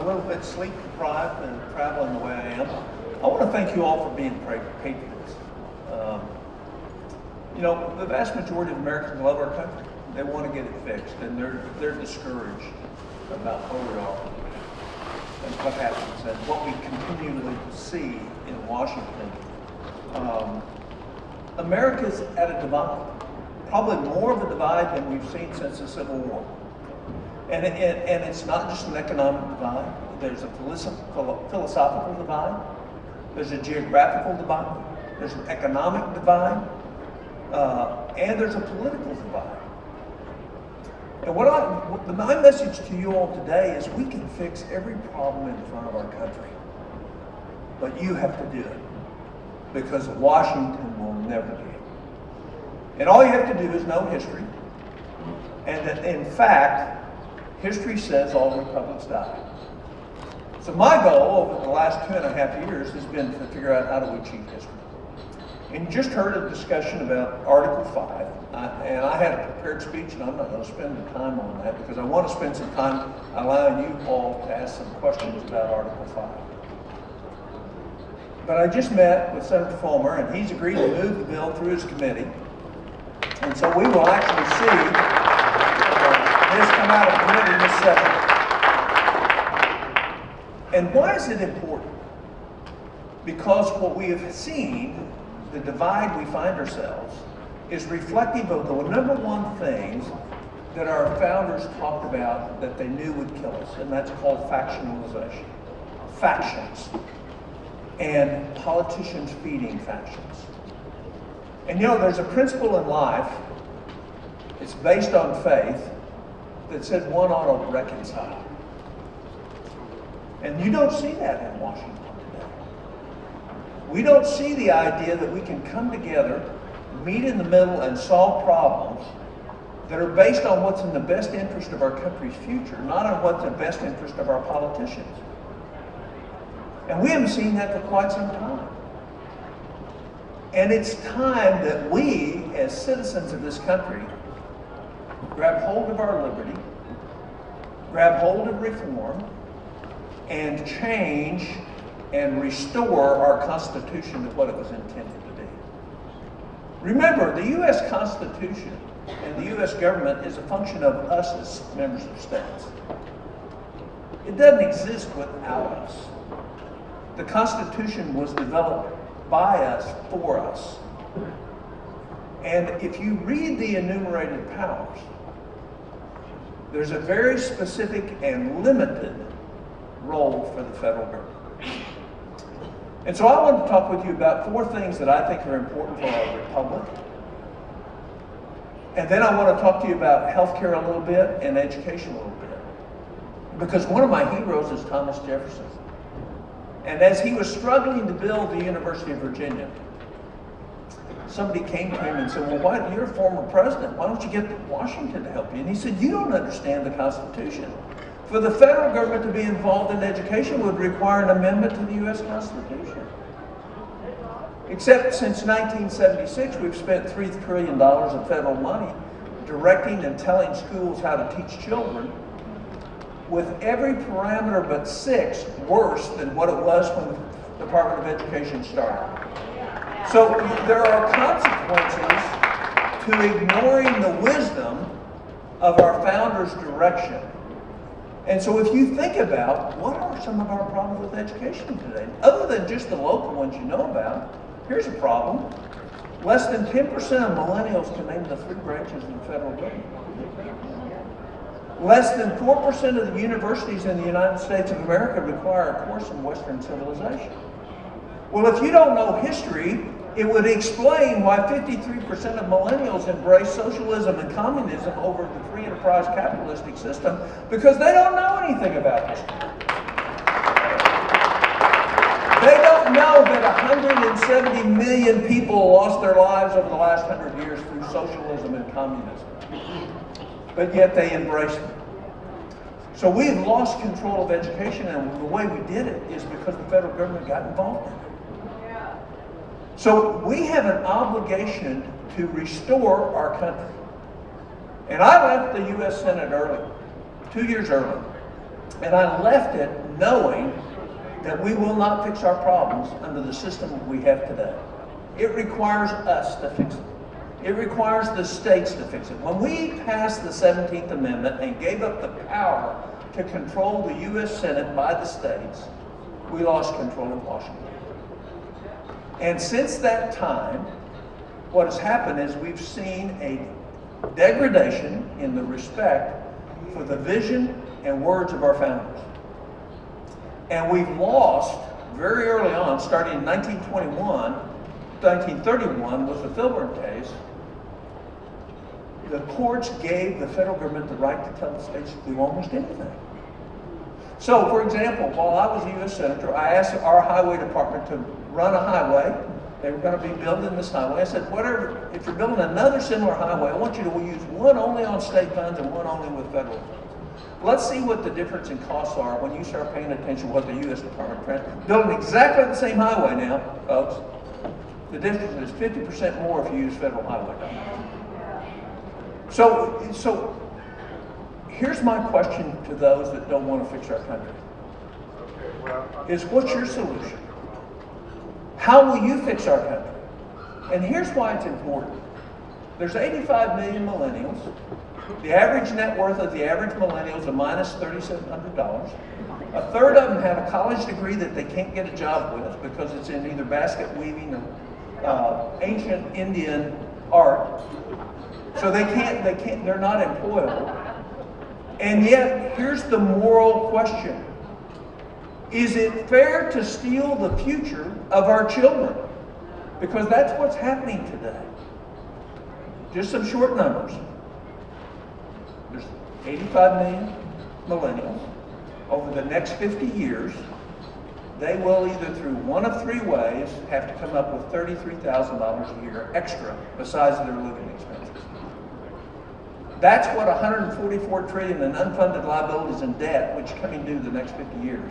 a little bit sleep deprived and traveling the way I am, I want to thank you all for being patriots. You know, the vast majority of Americans love our country. They want to get it fixed, and they're discouraged about where we are and what happens and what we continually see in Washington. America's at a divide, probably more of a divide than we've seen since the Civil War. And it's not just an economic divide. There's a philosophical divide. There's a geographical divide. There's an economic divide. And there's a political divide. And my message to you all today is we can fix every problem in front of our country. But you have to do it. Because Washington will never do it. And all you have to do is know history. And that, in fact, history says all republics die. So my goal over the last 2.5 years has been to figure out how do we achieve history. And you just heard a discussion about Article 5. And I had a prepared speech, and I'm not going to spend the time on that because I want to spend some time allowing you all to ask some questions about Article 5. But I just met with Senator Fulmer, and he's agreed to move the bill through his committee. And so we will actually see this come out of committee this session. And why is it important? Because what we have seen, the divide we find ourselves, is reflective of the number one things that our founders talked about that they knew would kill us, and that's called factionalization. Factions. And politicians feeding factions. And you know, there's a principle in life, it's based on faith, that says one ought to reconcile. And you don't see that in Washington today. We don't see the idea that we can come together, meet in the middle, and solve problems that are based on what's in the best interest of our country's future, not on what's in the best interest of our politicians. And we haven't seen that for quite some time. And it's time that we, as citizens of this country, grab hold of our liberty, grab hold of reform, and change and restore our Constitution to what it was intended to be. Remember, the U.S. Constitution and the U.S. government is a function of us as members of states. It doesn't exist without us. The Constitution was developed by us, for us. And if you read the enumerated powers, there's a very specific and limited role for the federal government. And so I want to talk with you about 4 things that I think are important for our republic. And then I want to talk to you about healthcare a little bit and education a little bit. Because one of my heroes is Thomas Jefferson. And as he was struggling to build the University of Virginia, somebody came to him and said, well, you're a former president. Why don't you get Washington to help you? And he said, you don't understand the Constitution. For the federal government to be involved in education would require an amendment to the U.S. Constitution. Except since 1976, we've spent $3 trillion of federal money directing and telling schools how to teach children, with every parameter but 6 worse than what it was when the Department of Education started. So there are consequences to ignoring the wisdom of our founders' direction. And so if you think about what are some of our problems with education today, other than just the local ones you know about, here's a problem. Less than 10% of millennials can name the 3 branches of the federal government. Less than 4% of the universities in the United States of America require a course in Western civilization. Well, if you don't know history, it would explain why 53% of millennials embrace socialism and communism over the free enterprise capitalistic system, because they don't know anything about history. They don't know that 170 million people lost their lives over the last 100 years through socialism and communism. But yet they embrace it. So we've lost control of education, and the way we did it is because the federal government got involved in it. So we have an obligation to restore our country. And I left the U.S. Senate early, 2 years early. And I left it knowing that we will not fix our problems under the system we have today. It requires us to fix it. It requires the states to fix it. When we passed the 17th Amendment and gave up the power to control the U.S. Senate by the states, we lost control of Washington. And since that time, what has happened is we've seen a degradation in the respect for the vision and words of our founders. And we've lost very early on, starting in 1931 with the Coburn case. The courts gave the federal government the right to tell the states to do almost anything. So, for example, while I was a U.S. Senator, I asked our highway department to run a highway. They were going to be building this highway. I said, whatever, if you're building another similar highway, I want you to use one only on state funds and one only with federal funds. Let's see what the difference in costs are when you start paying attention to what the U.S. Department of Transportation, building exactly the same highway now, folks. The difference is 50% more if you use federal highway dollars. So here's my question to those that don't want to fix our country. Is what's your solution? How will you fix our country? And here's why it's important. There's 85 million millennials. The average net worth of the average millennial is a minus $3,700. A third of them have a college degree that they can't get a job with because it's in either basket weaving or ancient Indian art. So they're not employable. And yet, here's the moral question. Is it fair to steal the future of our children? Because that's what's happening today. Just some short numbers. There's 85 million millennials. Over the next 50 years, they will either through one of three ways have to come up with $33,000 a year extra besides their living expenses. That's what 144 trillion in unfunded liabilities and debt, which coming due the next 50 years,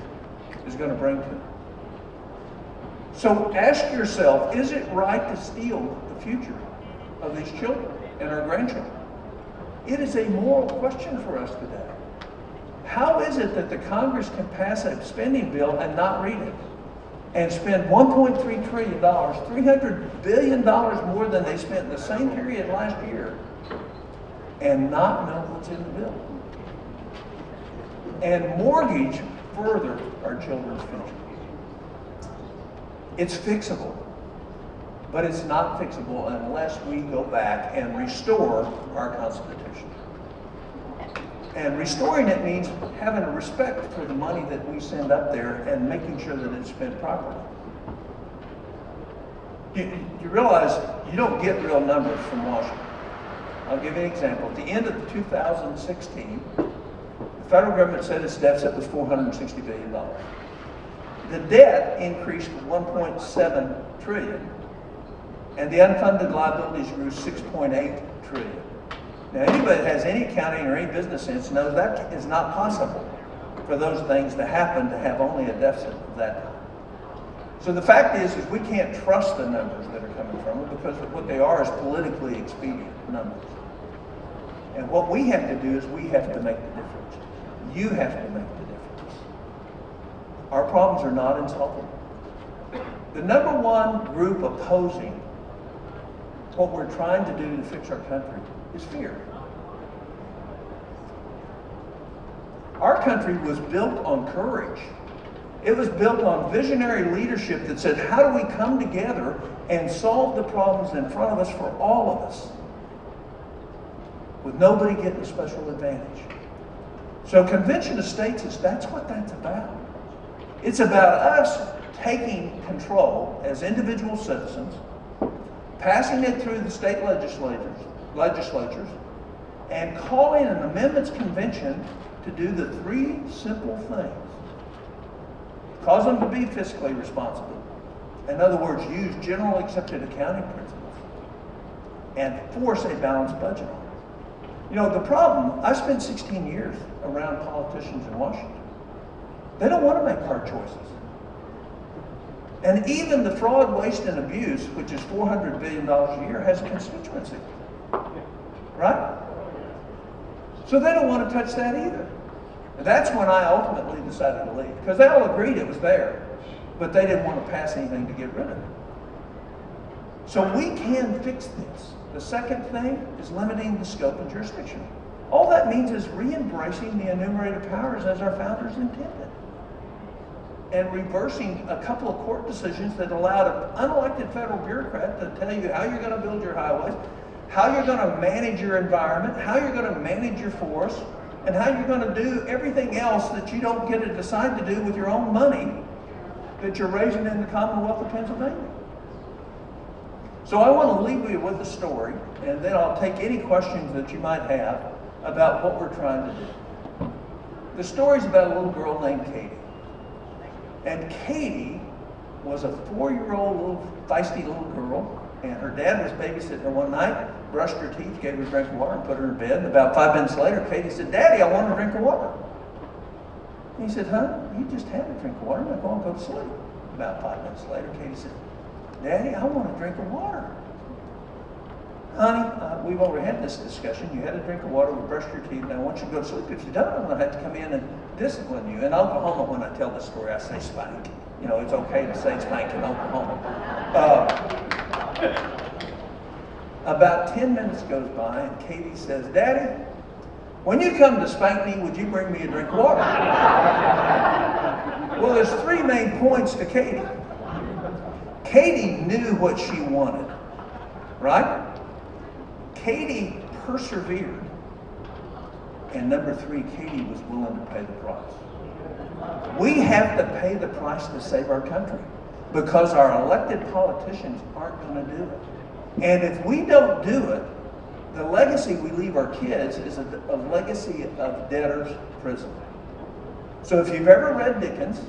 is going to bring to. So ask yourself, is it right to steal the future of these children and our grandchildren? It is a moral question for us today. How is it that the Congress can pass a spending bill and not read it and spend $1.3 trillion, $300 billion more than they spent in the same period last year, and not know what's in the bill? And mortgage further our children's future. It's fixable, but it's not fixable unless we go back and restore our Constitution. And restoring it means having a respect for the money that we send up there and making sure that it's spent properly. You realize you don't get real numbers from Washington. I'll give you an example. At the end of 2016, the federal government said its deficit was $460 billion. The debt increased to $1.7 trillion, and the unfunded liabilities grew $6.8 trillion. Now, anybody that has any accounting or any business sense knows that is not possible for those things to happen to have only a deficit of that time. So the fact is we can't trust the numbers that are coming from it because what they are is politically expedient numbers. And what we have to do is we have to make the difference. You have to make the difference. Our problems are not insolvable. The number one group opposing what we're trying to do to fix our country is fear. Our country was built on courage. It was built on visionary leadership that said, how do we come together and solve the problems in front of us for all of us, with nobody getting a special advantage? So Convention of States that's what that's about. It's about us taking control as individual citizens, passing it through the state legislatures, and calling an amendments convention to do the three simple things. Cause them to be fiscally responsible. In other words, use general accepted accounting principles and force a balanced budget. You know, the problem, I spent 16 years around politicians in Washington. They don't want to make hard choices. And even the fraud, waste, and abuse, which is $400 billion a year, has a constituency. Right? So they don't want to touch that either. And that's when I ultimately decided to leave, because they all agreed it was there, but they didn't want to pass anything to get rid of it. So we can fix this. The second thing is limiting the scope and jurisdiction. All that means is re-embracing the enumerated powers as our founders intended, and reversing a couple of court decisions that allowed an unelected federal bureaucrat to tell you how you're going to build your highways, how you're going to manage your environment, how you're going to manage your forests, and how you're going to do everything else that you don't get to decide to do with your own money that you're raising in the Commonwealth of Pennsylvania. So I want to leave you with a story, and then I'll take any questions that you might have about what we're trying to do. The story's about a little girl named Katie. And Katie was a 4-year-old little feisty little girl, and her dad was babysitting her one night, brushed her teeth, gave her a drink of water, and put her in bed. And about 5 minutes later, Katie said, "Daddy, I want a drink of water." And he said, "Huh? You just had a drink of water. Now go and go to sleep." About 5 minutes later, Katie said, "Daddy, I want a drink of water." "Honey, we've already had this discussion. You had a drink of water, we brushed your teeth, now I want you to go to sleep. If you don't, I'm going to have to come in and discipline you." In Oklahoma, when I tell this story, I say spank. You know, it's okay to say spank in Oklahoma. About 10 minutes goes by, and Katie says, "Daddy, when you come to spank me, would you bring me a drink of water?" Well, there's 3 main points to Katie. Katie knew what she wanted, right? Katie persevered. And number 3, Katie was willing to pay the price. We have to pay the price to save our country, because our elected politicians aren't going to do it. And if we don't do it, the legacy we leave our kids is a legacy of debtor's prison. So if you've ever read Dickens,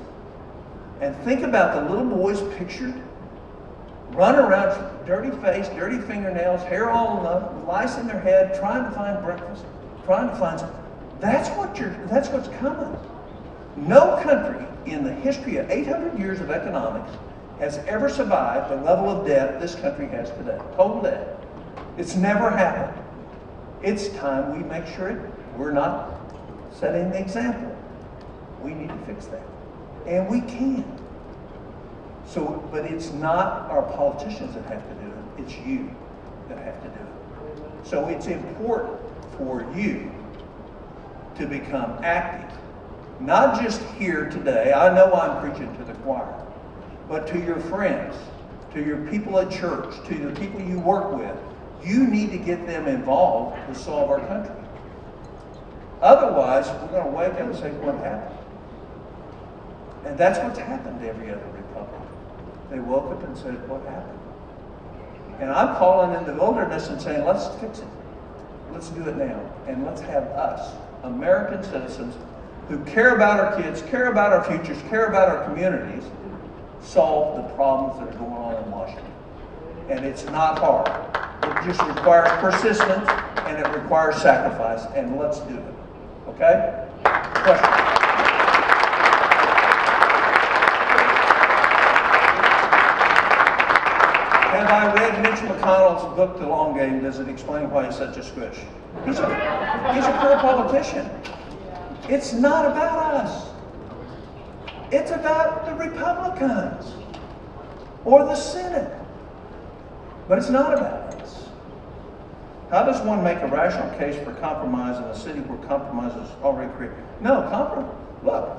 and think about the little boys pictured, run around, dirty face, dirty fingernails, hair all up, lice in their head, trying to find breakfast, trying to find something. That's what's coming. No country in the history of 800 years of economics has ever survived the level of debt this country has today. Total debt. It's never happened. It's time we make sure we're not setting the example. We need to fix that. And we can. So, but it's not our politicians that have to do it. It's you that have to do it. So it's important for you to become active. Not just here today. I know I'm preaching to the choir. But to your friends, to your people at church, to the people you work with, you need to get them involved to solve our country. Otherwise, we're going to wake up and say, "What happened?" And that's what's happened to every other republic. They woke up and said, "What happened?" And I'm calling in the wilderness and saying, let's fix it. Let's do it now. And let's have us, American citizens, who care about our kids, care about our futures, care about our communities, solve the problems that are going on in Washington. And it's not hard. It just requires persistence, and it requires sacrifice, and let's do it. Okay? Question? Have I read Mitch McConnell's book, The Long Game? Does it explain why he's such a squish? He's a poor politician. It's not about us. It's about the Republicans or the Senate. But it's not about us. How does one make a rational case for compromise in a city where compromise is already created? No, compromise. Look,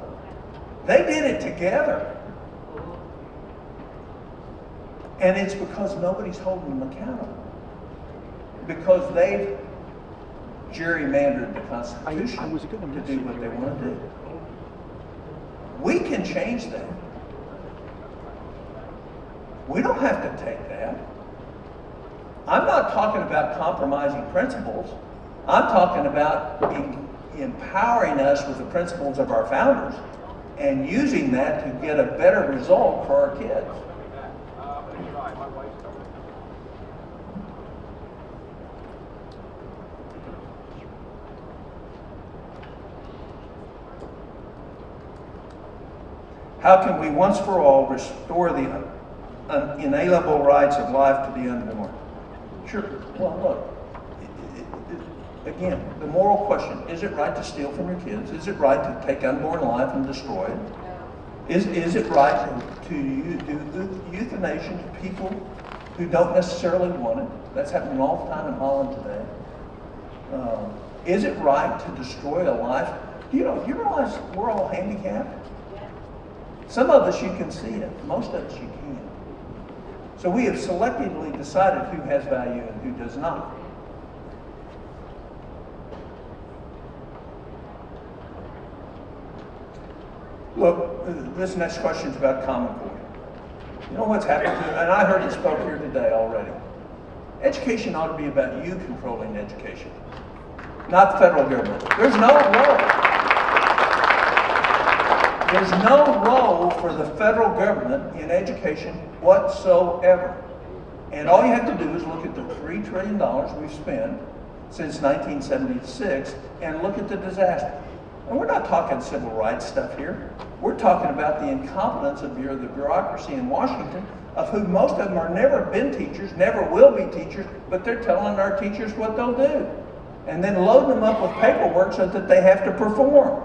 they did it together. And it's because nobody's holding them accountable. Because they've gerrymandered the Constitution to do what they want to do. We can change that. We don't have to take that. I'm not talking about compromising principles. I'm talking about empowering us with the principles of our founders and using that to get a better result for our kids. How can we once for all restore the inalienable rights of life to the unborn? Sure. Well, look, again, the moral question, is it right to steal from your kids? Is it right to take unborn life and destroy it? Is it right to do euthanasia to people who don't necessarily want it? That's happening all the time in Holland today. Is it right to destroy a life? You realize we're all handicapped? Some of us you can see it, most of us you can't. So we have selectively decided who has value and who does not. Look, this next question is about Common Core. You know what's happened to it? And I heard it spoke here today already. Education ought to be about you controlling education, not the federal government. There's no role. There's no role for the federal government in education whatsoever. And all you have to do is look at the $3 trillion we've spent since 1976 and look at the disaster. And we're not talking civil rights stuff here. We're talking about the incompetence of the bureaucracy in Washington, of whom most of them are never been teachers, never will be teachers, but they're telling our teachers what they'll do. And then loading them up with paperwork so that they have to perform.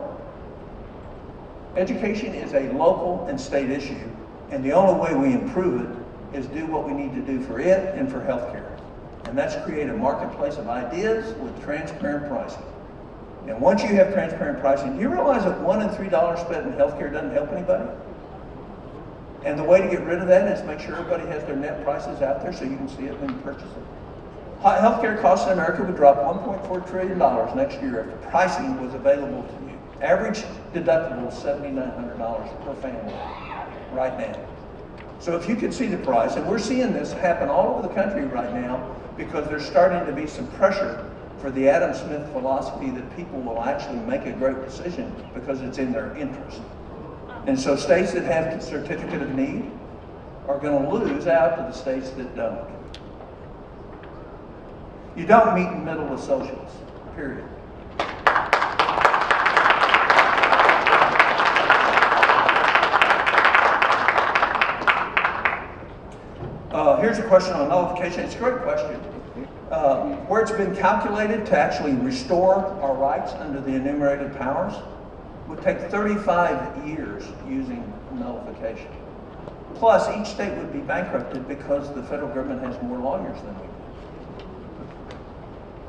Education is a local and state issue, and the only way we improve it is do what we need to do for it and for healthcare. And that's create a marketplace of ideas with transparent pricing. And once you have transparent pricing, do you realize that $1 and $3 spent in healthcare doesn't help anybody? And the way to get rid of that is make sure everybody has their net prices out there so you can see it when you purchase it. Healthcare costs in America would drop $1.4 trillion next year if pricing was available to you. Average deductible is $7,900 per family right now. So if you could see the price, and we're seeing this happen all over the country right now because there's starting to be some pressure for the Adam Smith philosophy that people will actually make a great decision because it's in their interest. And so states that have the certificate of need are going to lose out to the states that don't. You don't meet in the middle with socialists, period. Here's a question on nullification. It's a great question. Where it's been calculated to actually restore our rights under the enumerated powers would take 35 years using nullification. Plus, each state would be bankrupted because the federal government has more lawyers than we do.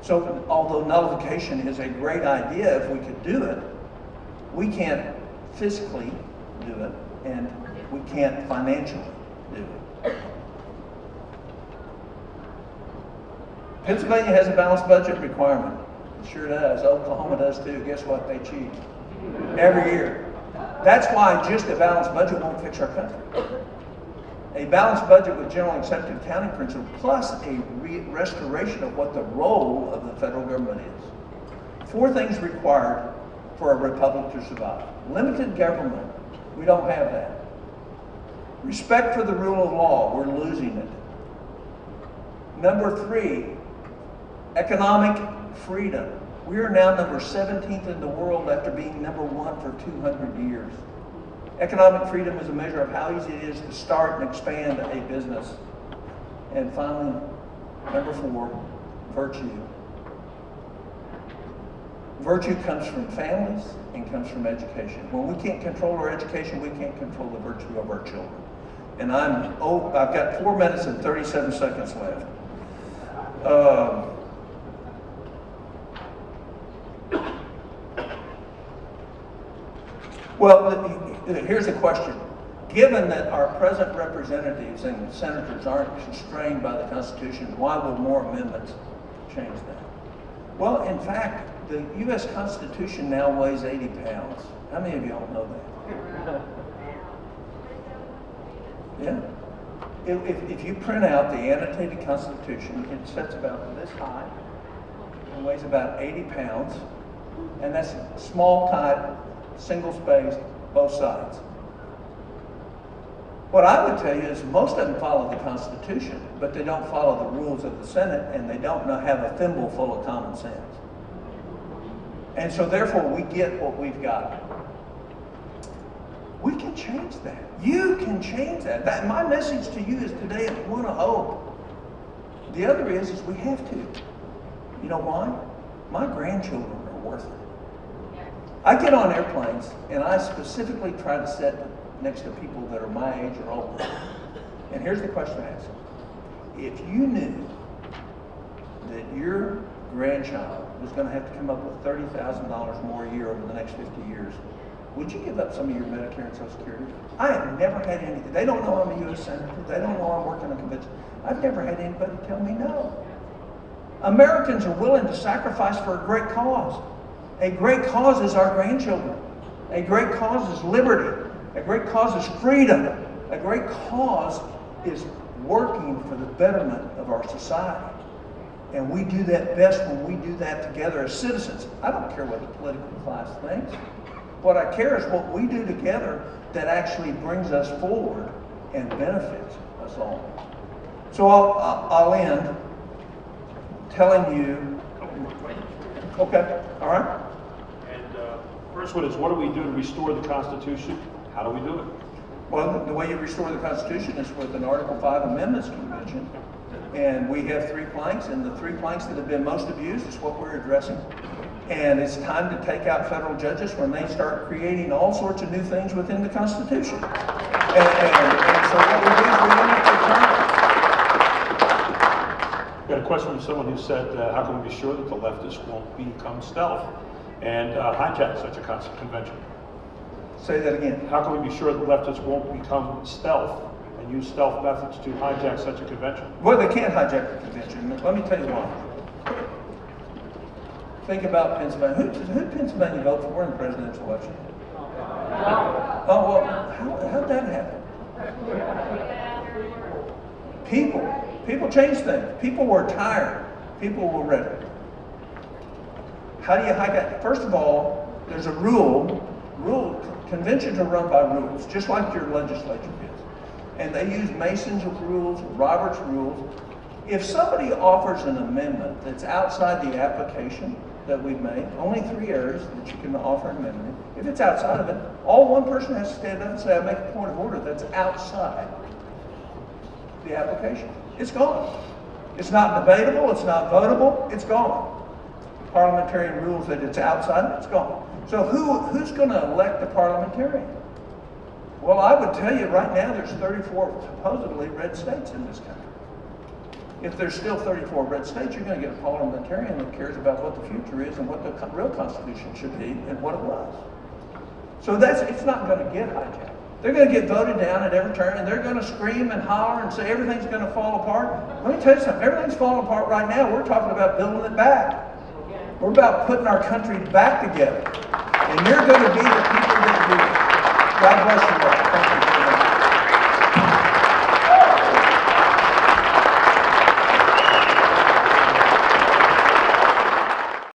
So, although nullification is a great idea if we could do it, we can't physically do it, and we can't financially do it. Pennsylvania has a balanced budget requirement. It sure does. Oklahoma does too. Guess what? They cheat every year. That's why just a balanced budget won't fix our country. A balanced budget with generally accepted accounting principles plus a restoration of what the role of the federal government is. 4 things required for a republic to survive. Limited government. We don't have that. Respect for the rule of law. We're losing it. Number 3, economic freedom. We are now number 17th in the world after being number 1 for 200 years. Economic freedom is a measure of how easy it is to start and expand a business. And finally, number 4, virtue. Virtue comes from families and comes from education. When we can't control our education, we can't control the virtue of our children. And I've got 4 minutes and 37 seconds left. Well, here's a question. Given that our present representatives and senators aren't constrained by the Constitution, why will more amendments change that? Well, in fact, the U.S. Constitution now weighs 80 pounds. How many of y'all know that? Yeah. If you print out the annotated Constitution, it sits about this high and weighs about 80 pounds. And that's small type, single spaced, both sides. What I would tell you is most of them follow the Constitution, but they don't follow the rules of the Senate, and they don't have a thimble full of common sense. And so therefore we get what we've got. We can change that. You can change that. My message to you is today is one of hope. The other is we have to. You know why? my grandchildren are worth it. I get on airplanes and I specifically try to sit next to people that are my age or older. And here's the question I ask. If you knew that your grandchild was going to have to come up with $30,000 more a year over the next 50 years, would you give up some of your Medicare and Social Security? I have never had anything. They don't know I'm a U.S. Senator. They don't know I'm working on a convention. I've never had anybody tell me no. Americans are willing to sacrifice for a great cause. A great cause is our grandchildren. A great cause is liberty. A great cause is freedom. A great cause is working for the betterment of our society. And we do that best when we do that together as citizens. I don't care what the political class thinks. What I care is what we do together that actually brings us forward and benefits us all. So I'll end telling you, okay, all right? And first one is, what do we do to restore the Constitution? How do we do it? Well, the way you restore the Constitution is with an Article 5 Amendments Convention. And we have 3 planks, and the 3 planks that have been most abused is what we're addressing. And it's time to take out federal judges when they start creating all sorts of new things within the Constitution. And so what we do is we limit the term. Got a question from someone who said, how can we be sure that the leftists won't become stealth and hijack such a convention? Say that again. How can we be sure that leftists won't become stealth and use stealth methods to hijack such a convention? Well, they can't hijack the convention. Let me tell you why. Think about Pennsylvania. Who did Pennsylvania vote for in the presidential election? Oh, well, how'd that happen? People changed things. People were tired. People were ready. How do you hijack? First of all, there's a rule. Conventions are run by rules, just like your legislature is. And they use Mason's rules, Robert's rules. If somebody offers an amendment that's outside the application that we've made, only 3 areas that you can offer an amendment. If it's outside of it, all one person has to stand up and say, I make a point of order that's outside the application. It's gone. It's not debatable, it's not votable, it's gone. Parliamentarian rules that it's outside, it's gone. So who's going to elect the parliamentarian? Well, I would tell you right now there's 34 supposedly red states in this country. If there's still 34 red states, you're going to get a parliamentarian that cares about what the future is and what the real Constitution should be and what it was. So it's not going to get hijacked. They're going to get voted down at every turn, and they're going to scream and holler and say everything's going to fall apart. Let me tell you something. Everything's falling apart right now. We're talking about building it back. We're about putting our country back together. And you're going to be the people that do it. God bless you all.